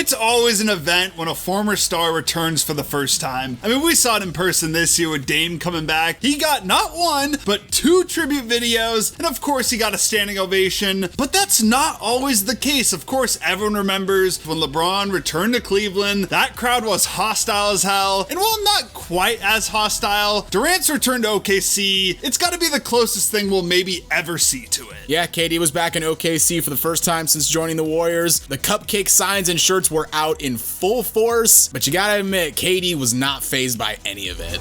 It's always an event when a former star returns for the first time. I mean, we saw it in person this year with Dame coming back. He got not one, but 2 tribute videos, and of course he got a standing ovation, but that's not always the case. Of course, everyone remembers when LeBron returned to Cleveland, that crowd was hostile as hell, and while not quite as hostile, Durant's return to OKC, it's gotta be the closest thing we'll maybe ever see to it. Yeah, KD was back in OKC for the first time since joining the Warriors. The cupcake signs and shirts were out in full force, but you gotta admit, KD was not fazed by any of it.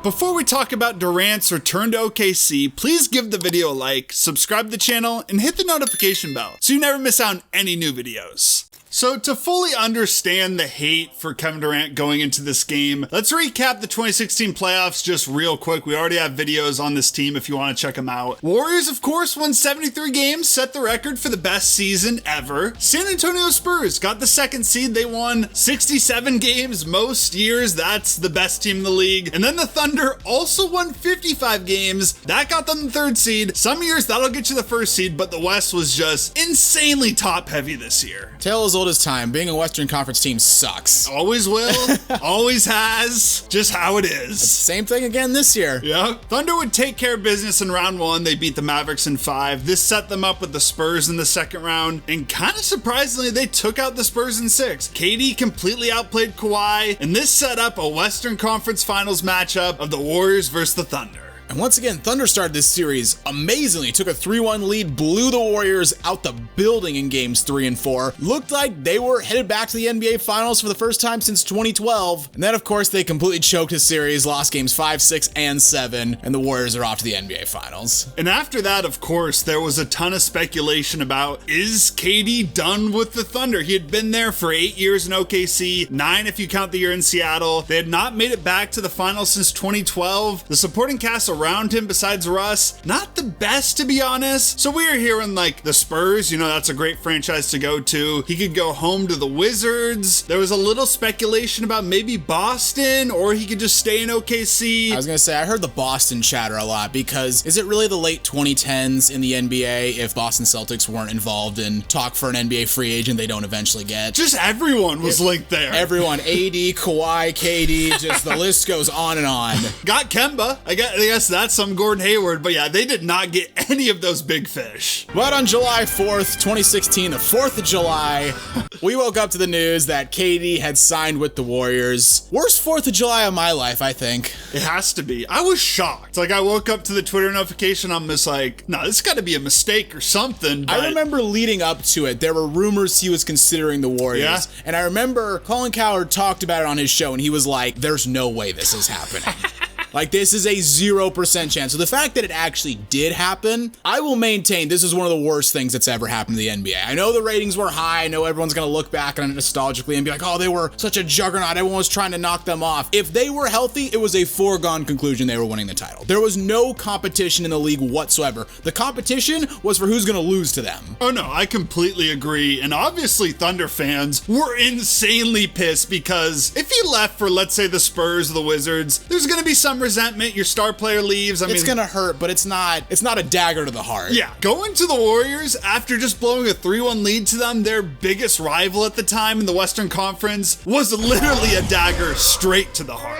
Before we talk about Durant's return to OKC, please give the video a like, subscribe to the channel, and hit the notification bell so you never miss out on any new videos. So to fully understand the hate for Kevin Durant going into this game, let's recap the 2016 playoffs just real quick. We already have videos on this team if you want to check them out. Warriors, of course, won 73 games, set the record for the best season ever. San Antonio Spurs got the 2nd seed. They won 67 games most years. That's the best team in the league. And then the Thunder also won 55 games. That got them the 3rd seed. Some years that'll get you the 1st seed, but the West was just insanely top heavy this year. Tale as old as time, being a Western Conference team sucks. Always will, always has, just how it is. Same thing again this year. Yeah. Thunder would take care of business in round 1. They beat the Mavericks in 5. This set them up with the Spurs in the 2nd round, and kind of surprisingly, they took out the Spurs in 6. KD completely outplayed Kawhi, and this set up a Western Conference Finals matchup of the Warriors versus the Thunder. And once again, Thunder started this series amazingly, took a 3-1 lead, blew the Warriors out the building in games 3 and 4. Looked like they were headed back to the NBA Finals for the first time since 2012. And then, of course, they completely choked the series, lost games 5, 6, and 7, and the Warriors are off to the NBA Finals. And after that, of course, there was a ton of speculation about, is KD done with the Thunder? He had been there for 8 years in OKC, 9 if you count the year in Seattle. They had not made it back to the finals since 2012. The supporting cast around him besides Russ, not the best to be honest. So we were hearing like the Spurs, you know, that's a great franchise to go to. He could go home to the Wizards. There was a little speculation about maybe Boston, or he could just stay in OKC. I was gonna say, I heard the Boston chatter a lot, because is it really the late 2010s in the NBA if Boston Celtics weren't involved in talk for an NBA free agent they don't eventually get? Just everyone was linked there. Everyone, AD, Kawhi, KD, just the list goes on and on. Got Kemba. I guess that's some Gordon Hayward, but yeah, they did not get any of those big fish. But on July 4th, 2016, the 4th of July, we woke up to the news that KD had signed with the Warriors. Worst 4th of July of my life, I think. It has to be. I was shocked. Like, I woke up to the Twitter notification, I'm just like, no, this got to be a mistake or something. But I remember leading up to it, there were rumors he was considering the Warriors. Yeah. And I remember Colin Cowherd talked about it on his show, and he was like, there's no way this is happening. Like, this is a 0% chance. So the fact that it actually did happen, I will maintain this is one of the worst things that's ever happened to the NBA. I know the ratings were high. I know everyone's going to look back on it nostalgically and be like, oh, they were such a juggernaut. Everyone was trying to knock them off. If they were healthy, it was a foregone conclusion they were winning the title. There was no competition in the league whatsoever. The competition was for who's going to lose to them. Oh no, I completely agree. And obviously Thunder fans were insanely pissed because if he left for, let's say, the Spurs or the Wizards, there's going to be some resentment. Your star player leaves. I mean, it's gonna hurt, but it's not a dagger to the heart. Yeah, going to the Warriors after just blowing a 3-1 lead to them, their biggest rival at the time in the Western Conference, was literally a dagger straight to the heart.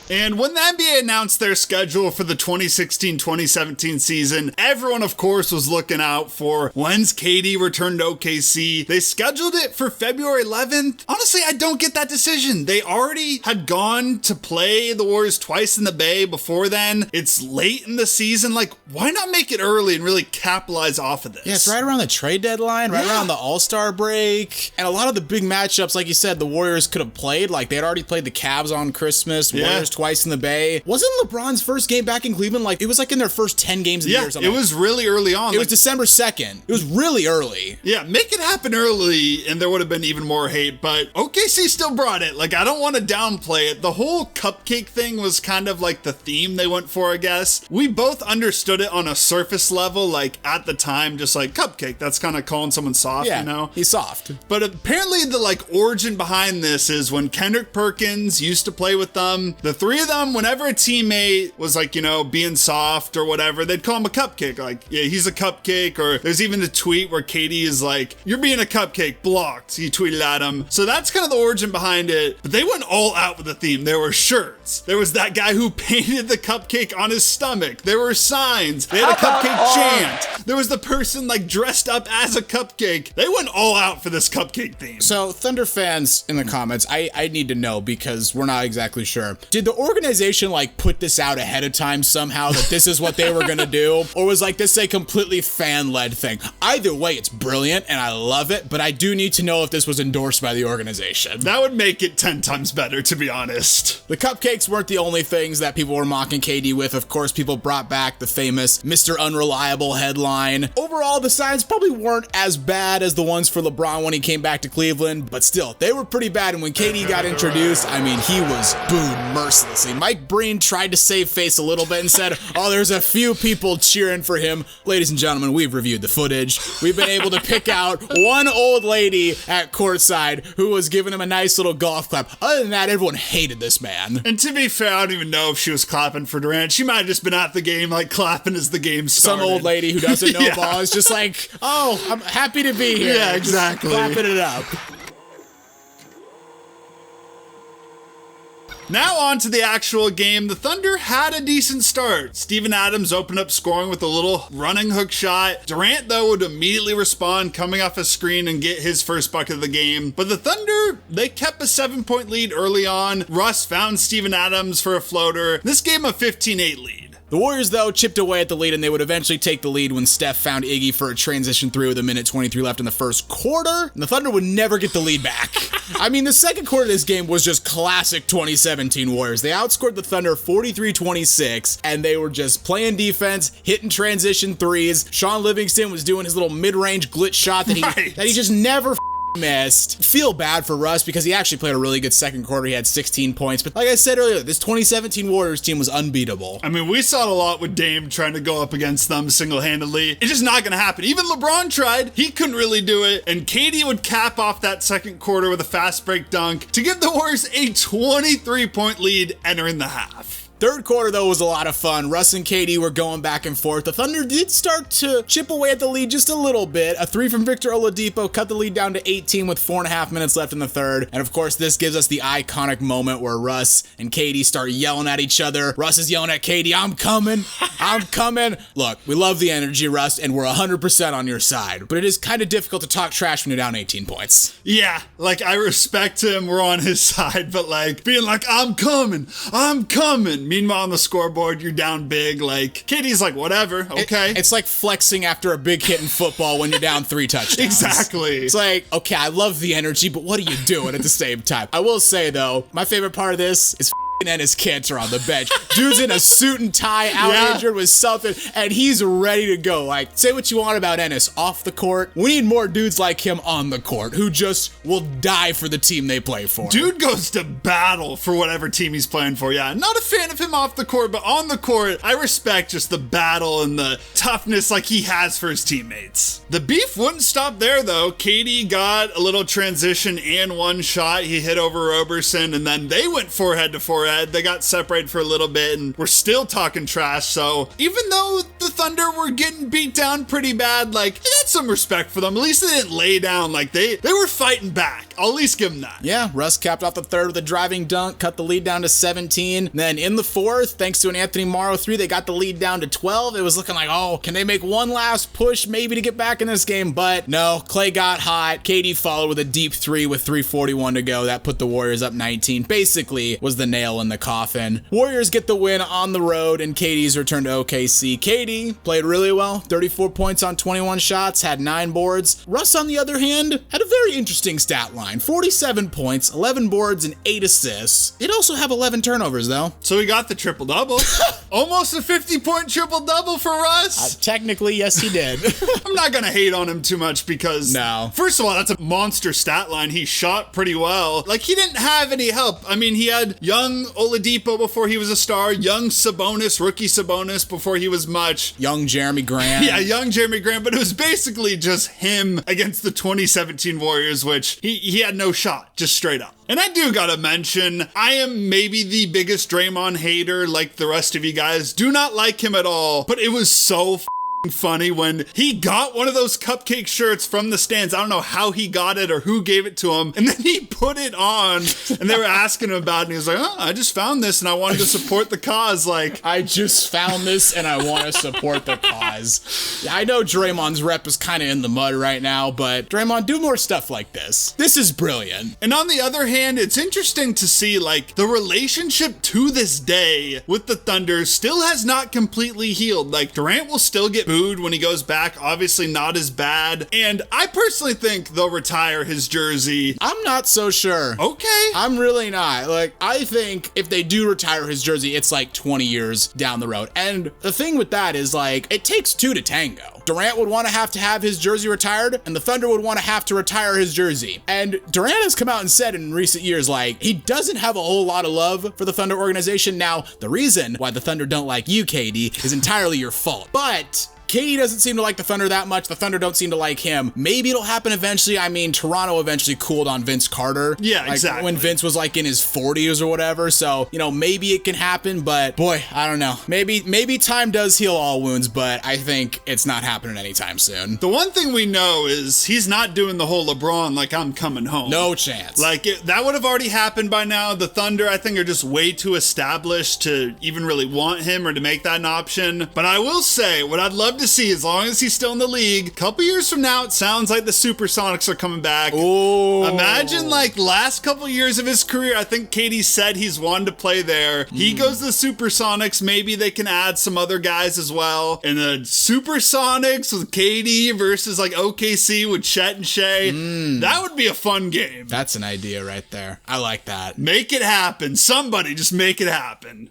And when the NBA announced their schedule for the 2016-2017 season, everyone, of course, was looking out for when's KD return to OKC. They scheduled it for February 11th. Honestly, I don't get that decision. They already had gone to play the Warriors twice in the Bay before then. It's late in the season. Like, why not make it early and really capitalize off of this? Yeah, it's right around the trade deadline, right around the All-Star break. And a lot of the big matchups, like you said, the Warriors could have played. Like, they had already played the Cavs on Christmas, Warriors twice in the Bay. Wasn't LeBron's first game back in Cleveland? Like, it was like in their first 10 games of the year or something. It was really early on. It was December 2nd. It was really early. Yeah, make it happen early, and there would have been even more hate, but OKC still brought it. Like, I don't want to downplay it. The whole cupcake thing was kind of like the theme they went for, I guess. We both understood it on a surface level, like, at the time, just like, cupcake, that's kind of calling someone soft, you know? He's soft. But apparently the, like, origin behind this is when Kendrick Perkins used to play with them, the three of them, whenever a teammate was, like, you know, being soft or whatever, they'd call him a cupcake. Like, yeah, he's a cupcake. Or there's even a tweet where Katie is like, you're being a cupcake, blocked. He tweeted at him. So that's kind of the origin behind it. But they went all out with the theme. There were shirts. There was that guy who painted the cupcake on his stomach. There were signs. They had a cupcake chant. There was the person like dressed up as a cupcake. They went all out for this cupcake theme. So Thunder fans in the comments, I need to know because we're not exactly sure. Did the organization like put this out ahead of time somehow that this is what they were gonna do? Or was like this a completely fan-led thing? Either way, it's brilliant and I love it, but I do need to know if this was endorsed by the organization. That would make it 10 times better, to be honest. The cupcakes weren't the only things that people were mocking KD with. Of course, people brought back the famous Mr. Unreliable headline. Overall, the signs probably weren't as bad as the ones for LeBron when he came back to Cleveland, but still, they were pretty bad. And when KD got introduced, I mean, he was booed mercilessly. Mike Breen tried to save face a little bit and said, oh, there's a few people cheering for him. Ladies and gentlemen, we've reviewed the footage. We've been able to pick out one old lady at courtside who was giving him a nice little golf clap. Other than that, everyone hated this man. And to be fair, I don't even know if she was clapping for Durant. She might have just been at the game, like clapping as the game started. Some old lady who doesn't know ball is just like, oh, I'm happy to be here. Yeah, exactly. Just clapping it up. Now on to the actual game. The Thunder had a decent start. Steven Adams opened up scoring with a little running hook shot. Durant, though, would immediately respond, coming off a screen and get his first bucket of the game. But the Thunder, they kept a 7-point lead early on. Russ found Steven Adams for a floater. This gave him a 15-8 lead. The Warriors, though, chipped away at the lead, and they would eventually take the lead when Steph found Iggy for a transition three with a minute 23 left in the first quarter, and the Thunder would never get the lead back. I mean, the second quarter of this game was just classic 2017 Warriors. They outscored the Thunder 43-26, and they were just playing defense, hitting transition threes. Sean Livingston was doing his little mid-range glitch shot that he just never missed. Feel bad for Russ because he actually played a really good second quarter. He had 16 points. But like I said earlier, this 2017 Warriors team was unbeatable. I mean, we saw it a lot with Dame trying to go up against them single-handedly. It's just not going to happen. Even LeBron tried. He couldn't really do it. And KD would cap off that second quarter with a fast break dunk to give the Warriors a 23-point lead entering the half. Third quarter, though, was a lot of fun. Russ and KD were going back and forth. The Thunder did start to chip away at the lead just a little bit. A three from Victor Oladipo cut the lead down to 18 with 4.5 minutes left in the third. And of course, this gives us the iconic moment where Russ and KD start yelling at each other. Russ is yelling at KD, I'm coming, I'm coming. Look, we love the energy, Russ, and we're 100% on your side. But it is kind of difficult to talk trash when you're down 18 points. Yeah, like, I respect him. We're on his side. But, like, being like, I'm coming, I'm coming. Meanwhile, on the scoreboard, you're down big. Like, KD's like, whatever, okay. It's like flexing after a big hit in football when you're down 3 touchdowns. Exactly. It's like, okay, I love the energy, but what are you doing at the same time? I will say, though, my favorite part of this is Ennis Cantor on the bench. Dude's in a suit and tie, out injured with something, and he's ready to go. Like, say what you want about Ennis off the court. We need more dudes like him on the court who just will die for the team they play for. Dude goes to battle for whatever team he's playing for. Yeah, not a fan of him off the court, but on the court, I respect just the battle and the toughness like he has for his teammates. The beef wouldn't stop there, though. KD got a little transition and one shot. He hit over Roberson, and then they went forehead to forehead. They got separated for a little bit, and we're still talking trash. So even though the Thunder were getting beat down pretty bad, like, I got some respect for them. At least they didn't lay down. Like, they were fighting back. I'll at least give them that. Yeah, Russ capped off the third with a driving dunk, cut the lead down to 17. Then in the fourth, thanks to an Anthony Morrow 3, they got the lead down to 12. It was looking like, oh, can they make one last push maybe to get back in this game? But no, Clay got hot. KD followed with a deep 3 with 3:41 to go. That put the Warriors up 19. Basically was the nail in the coffin. Warriors get the win on the road, and KD's return to OKC. KD played really well, 34 points on 21 shots. shots, had 9 boards. Russ, on the other hand, had a very interesting stat line. 47 points, 11 boards, and 8 assists. He'd also have 11 turnovers, though. So he got the triple-double. Almost a 50-point triple-double for Russ. Technically, yes, he did. I'm not gonna hate on him too much because, no. First of all, that's a monster stat line. He shot pretty well. Like, he didn't have any help. I mean, he had young Oladipo before he was a star, young Sabonis, rookie Sabonis before he was much. Young Jeremy Grant. Yeah, young Jeremy Grant, but it was basically just him against the 2017 Warriors, which he had no shot, just straight up. And I do gotta mention, I am maybe the biggest Draymond hater like the rest of you guys. Do not like him at all, but it was so funny when he got one of those cupcake shirts from the stands. I don't know how he got it or who gave it to him, and then he put it on and they were asking him about it, and he was like, oh, I just found this and I wanted to support the cause. Like, I just found this and I want to support the cause. Yeah, I know Draymond's rep is kind of in the mud right now, but Draymond, do more stuff like this. This is brilliant. And on the other hand, it's interesting to see like the relationship to this day with the Thunder still has not completely healed. Like, Durant will still get booed when he goes back, obviously not as bad, and I personally think they'll retire his jersey. I'm not so sure. Okay. I'm really not. Like, I think if they do retire his jersey, it's like 20 years down the road. And the thing with that is, like, it takes 2 to tango. Durant would want to have his jersey retired, and the Thunder would want to have to retire his jersey. And Durant has come out and said in recent years, like, he doesn't have a whole lot of love for the Thunder organization. Now, the reason why the Thunder don't like you, KD, is entirely your fault. But KD doesn't seem to like the Thunder that much. The Thunder don't seem to like him. Maybe it'll happen eventually. I mean, Toronto eventually cooled on Vince Carter. Yeah, like, exactly. When Vince was like in his 40s or whatever. So, you know, maybe it can happen, but boy, I don't know. Maybe time does heal all wounds, but I think it's not happening anytime soon. The one thing we know is he's not doing the whole LeBron, like, I'm coming home. No chance. Like, that would have already happened by now. The Thunder, I think, are just way too established to even really want him or to make that an option. But I will say, what I'd love to see, as long as he's still in the league, a couple years from now, it sounds like the Supersonics are coming back. Ooh. Imagine, like, last couple years of his career, I think Katie said he's wanted to play there. He goes to the Supersonics. Maybe they can add some other guys as well. And the Supersonics with KD versus, like, OKC with Chet and Shea. That would be a fun game. That's an idea right there. I like that. Make it happen. Somebody just make it happen.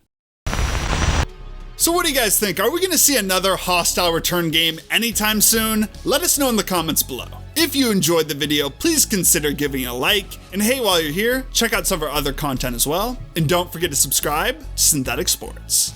So what do you guys think? Are we going to see another hostile return game anytime soon? Let us know in the comments below. If you enjoyed the video, please consider giving it a like. And hey, while you're here, check out some of our other content as well. And don't forget to subscribe to Synthetic Sports.